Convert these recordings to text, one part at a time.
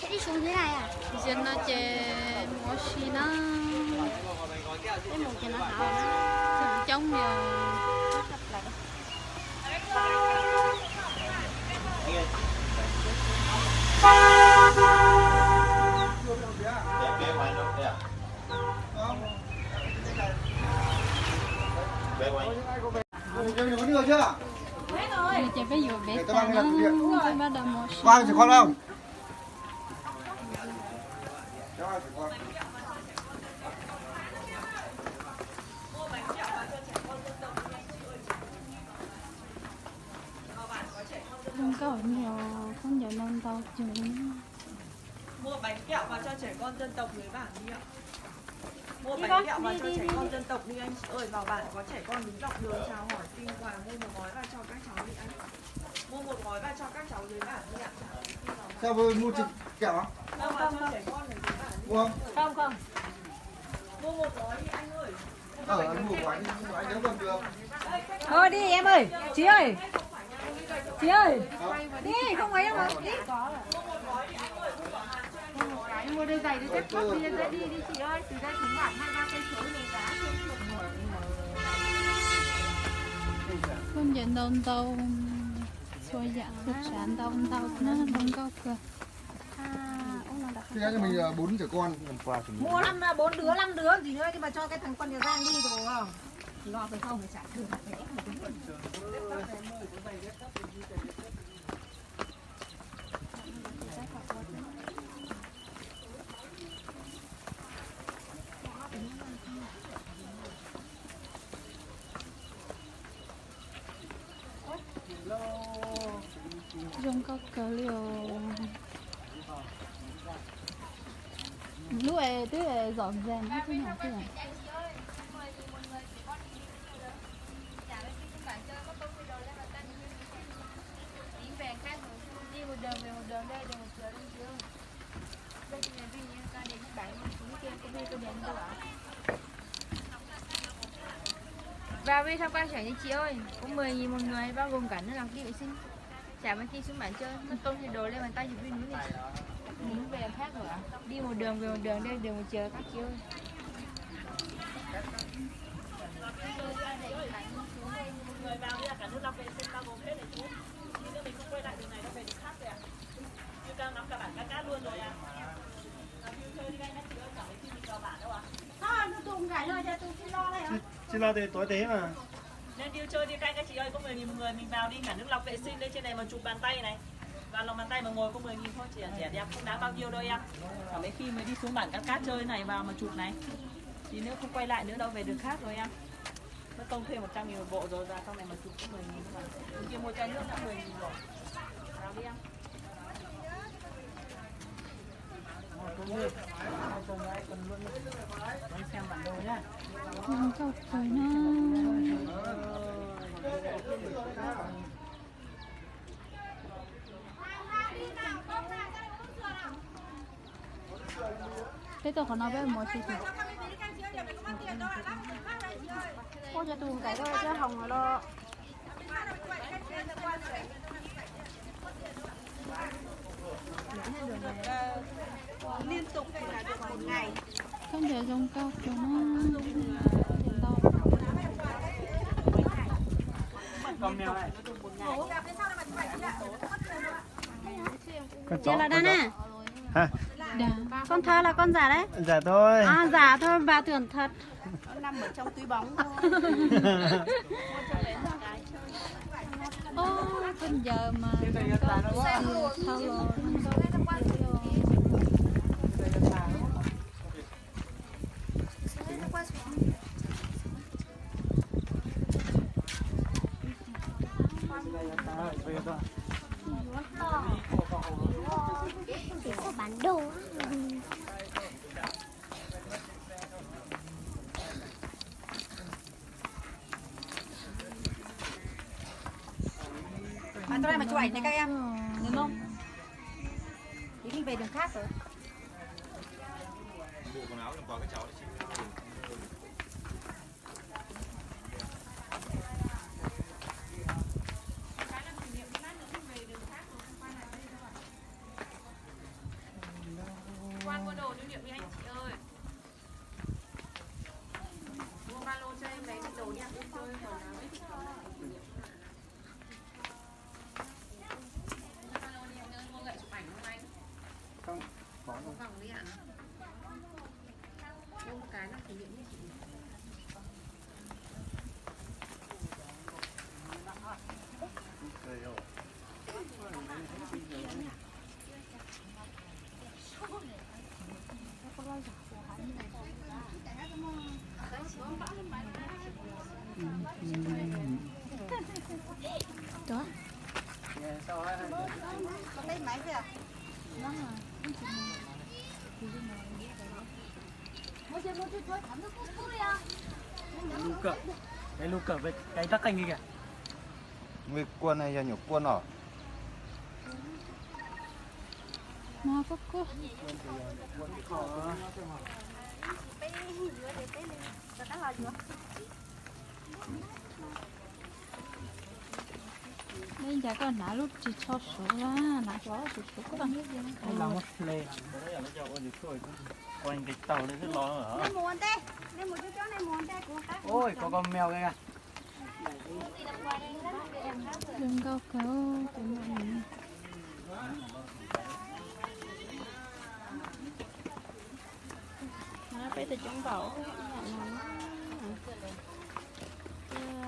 sẽ đi xuống dưới này à? Dân nó chè mua xì nó Cái một cho nó hảo. chống nhiều. Tập lại. Rồi chè bây giờ bé ta nó tôi bắt đầu mua xì. Khoan chỉ khoan không? Không có nhiều không nhiều non tàu chừng. Mua bánh kẹo vào cho trẻ con dân tộc với bản đi ạ. Mua bánh kẹo vào cho trẻ con dân tộc đi anh chị ơi. Vào bản có trẻ con đứng dọc đường chào hỏi xin quà, mua một gói vào cho các cháu đi anh. Mua một gói vào cho các cháu dưới bản đi ạ. Sao vừa mua thịt kẹo á? Mua vào cho trẻ con ở dưới bản đi. Mua không? Không. Mua một gói đi anh ơi. Anh mua gói đi, anh nếu còn được. Thôi đi em ơi, chị ơi. Chị ơi, đi, không ấy đâu mà. Đi. Mua đôi giày đôi dép tốt đi lên đi chị ơi. Từ đây xuống bản 2-3 cây số này giá. Không nhiều non tàu xoay dạng thực sản tàu nó không có cửa. Thế cho mình 4 trẻ con. Mua 4 đứa, 5 đứa gì nữa nhưng mà cho cái thằng con nhà Giang đi rồi không? Lo phải không phải trả thừa mặt đấy. Dùng có cỡ liều lúc ấy tức là dọn dẹp hết thế nào thế nào. Vào đi tham quan trải nha chị ơi. Có 10.000 một người bao gồm cả nước làm đi vệ sinh. Trả bên kia xuống bản chơi, mất công thì đồ lên bàn tay chụp viên núi này. Muốn về khác rồi ạ. Đi một đường về một đường đây đường một chờ các chị ơi. Người vào đi là cả nước làm vệ sinh bao gồm hết này chú. Chứ nữa mình không quay lại đường này nó về đường khác rồi ạ. Như đang nắm cả bản cát cát luôn rồi ạ. Chơi đi anh chị ơi, chẳng thấy khi mình vào bản đâu ạ. Thôi, nó tùng cái lời cho tôi chỉ lo đây hả? Chứ lo thì tối tế mà. Nên đi chơi đi canh các chị ơi, có 10.000 một người mình vào đi, cả nước lọc vệ sinh đây trên này mà chụp bàn tay này. Và lòng bàn tay mà ngồi có 10.000 thôi, chỉ là rẻ đẹp không đáng bao nhiêu đâu em. Còn mấy khi mới đi xuống bản cát cát chơi này vào mà chụp này. Thì nữa không quay lại nữa đâu, về đường khác rồi em. Mất công thuê 100.000 một bộ rồi ra sau này mà chụp có 10.000 thôi mà. Bên kia mua chai nước đã 10.000 rồi. Vào đi em. Xem bản đồ nhá. Dùng có cỡ nó thế tôi còn nói với một chị thôi. Cô cho tùng cái thôi chứ hồng nó lo. Liên tục là được một ngày. Không thể dùng cao cho nó tiền đâu. Cầm mèo này. Con Chị là Đan à? Hả? Dạ. Con thơ là con giả đấy. Dạ thôi. À giả thôi, bà tưởng thật. Nó nằm ở trong túi bóng thôi. Ô, bây giờ mà thao rồi. Có bản đồ. Tôi đây mà chụp ảnh này các em, được không? Thì đi về đường khác rồi. Bộ quần áo làm quà các cháu đấy chị. việc đi anh chị ơi. Mua ba lô cho em lấy cái đồ đi ăn chơi còn là mấy cái đồ. Ba lô đi anh ơi, mua gậy chụp ảnh không anh? Không, có Có vòng đi ạ. Mua một cái nó kỷ niệm như chị. Đó. Con lấy máy kìa. Đó là Cái lù cờ với cái tắc canh kìa. Người quân này là nhục quân ở. nó có đây giờ con nã lúc chỉ cho số là nã cho số các bạn Cái lòng lê. Quanh cái tàu đấy rất lo hả? Lên muồn tê. Lên một chút chỗ này muồn tê của các. Ôi, có con mèo kìa. đừng cao kéo của mình nó phải từ trong vào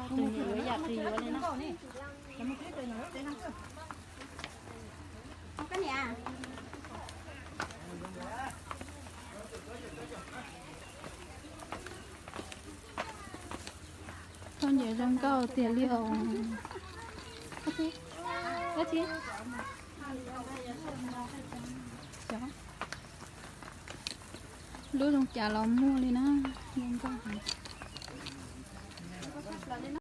từ giữa giặt thì giữa lên nó Không cái nhà. con giờ đang cao tiền liệu có gì chó lúc trong chả lòng mua đi nó nhưng con